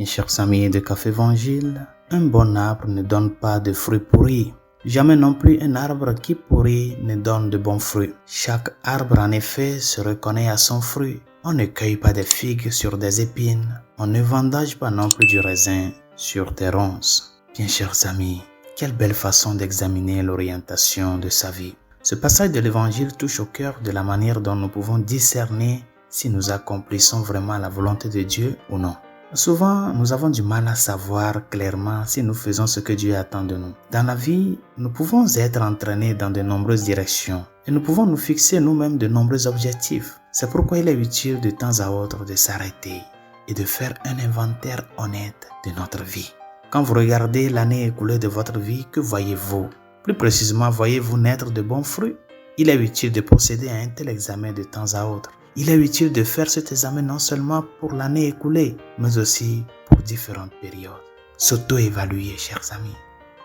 Mes chers amis de Café Évangile, un bon arbre ne donne pas de fruits pourris. Jamais non plus un arbre qui pourrit ne donne de bons fruits. Chaque arbre en effet se reconnaît à son fruit. On ne cueille pas des figues sur des épines. On ne vendage pas non plus du raisin sur des ronces. Bien chers amis, quelle belle façon d'examiner l'orientation de sa vie. Ce passage de l'Évangile touche au cœur de la manière dont nous pouvons discerner si nous accomplissons vraiment la volonté de Dieu ou non. Souvent, nous avons du mal à savoir clairement si nous faisons ce que Dieu attend de nous. Dans la vie, nous pouvons être entraînés dans de nombreuses directions et nous pouvons nous fixer nous-mêmes de nombreux objectifs. C'est pourquoi il est utile de temps à autre de s'arrêter et de faire un inventaire honnête de notre vie. Quand vous regardez l'année écoulée de votre vie, que voyez-vous? Plus précisément, voyez-vous naître de bons fruits? Il est utile de procéder à un tel examen de temps à autre. Il est utile de faire cet examen non seulement pour l'année écoulée, mais aussi pour différentes périodes. S'auto-évaluer, chers amis.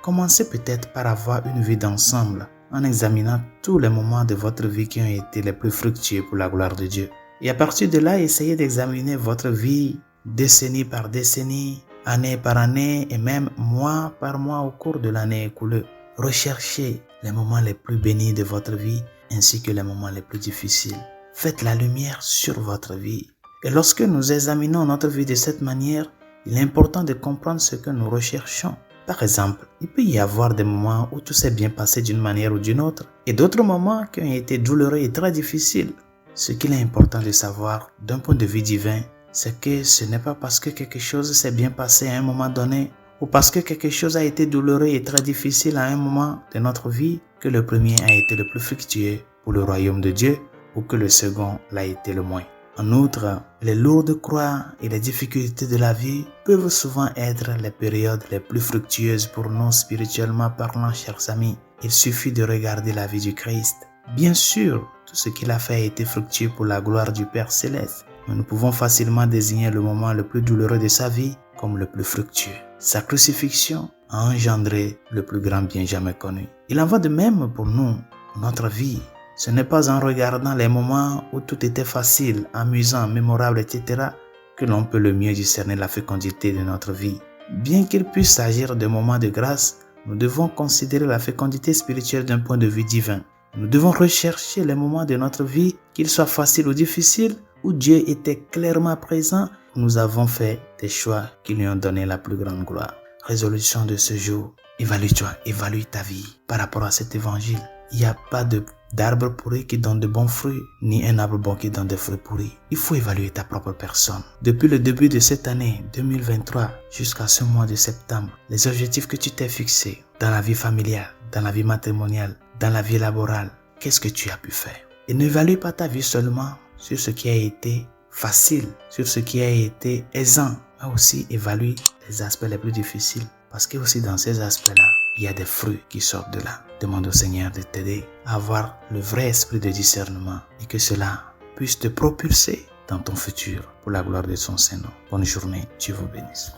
Commencez peut-être par avoir une vie d'ensemble en examinant tous les moments de votre vie qui ont été les plus fructueux pour la gloire de Dieu. Et à partir de là, essayez d'examiner votre vie décennie par décennie, année par année et même mois par mois au cours de l'année écoulée. Recherchez les moments les plus bénis de votre vie ainsi que les moments les plus difficiles. Faites la lumière sur votre vie. Et lorsque nous examinons notre vie de cette manière, il est important de comprendre ce que nous recherchons. Par exemple, il peut y avoir des moments où tout s'est bien passé d'une manière ou d'une autre, et d'autres moments qui ont été douloureux et très difficiles. Ce qu'il est important de savoir d'un point de vue divin, c'est que ce n'est pas parce que quelque chose s'est bien passé à un moment donné, ou parce que quelque chose a été douloureux et très difficile à un moment de notre vie, que le premier a été le plus fructueux pour le royaume de Dieu, ou que le second l'a été le moins. En outre, les lourdes croix et les difficultés de la vie peuvent souvent être les périodes les plus fructueuses pour nous spirituellement parlant, chers amis. Il suffit de regarder la vie du Christ. Bien sûr, tout ce qu'il a fait a été fructueux pour la gloire du Père Céleste, mais nous pouvons facilement désigner le moment le plus douloureux de sa vie comme le plus fructueux. Sa crucifixion a engendré le plus grand bien jamais connu. Il en va de même pour nous, notre vie. Ce n'est pas en regardant les moments où tout était facile, amusant, mémorable, etc. que l'on peut le mieux discerner la fécondité de notre vie. Bien qu'il puisse s'agir de moments de grâce, nous devons considérer la fécondité spirituelle d'un point de vue divin. Nous devons rechercher les moments de notre vie, qu'ils soient faciles ou difficiles, où Dieu était clairement présent. Nous avons fait des choix qui lui ont donné la plus grande gloire. Résolution de ce jour. Évalue-toi, évalue ta vie par rapport à cet évangile. Il n'y a pas d'arbre pourri qui donne de bons fruits, ni un arbre bon qui donne des fruits pourris. Il faut évaluer ta propre personne. Depuis le début de cette année 2023 jusqu'à ce mois de septembre, les objectifs que tu t'es fixés dans la vie familiale, dans la vie matrimoniale, dans la vie laborale, qu'est-ce que tu as pu faire? Et n'évalue pas ta vie seulement sur ce qui a été facile, sur ce qui a été aisant, mais aussi évalue les aspects les plus difficiles. Parce que aussi dans ces aspects-là, il y a des fruits qui sortent de là. Demande au Seigneur de t'aider à avoir le vrai esprit de discernement et que cela puisse te propulser dans ton futur pour la gloire de son Saint-Nom. Bonne journée, Dieu vous bénisse.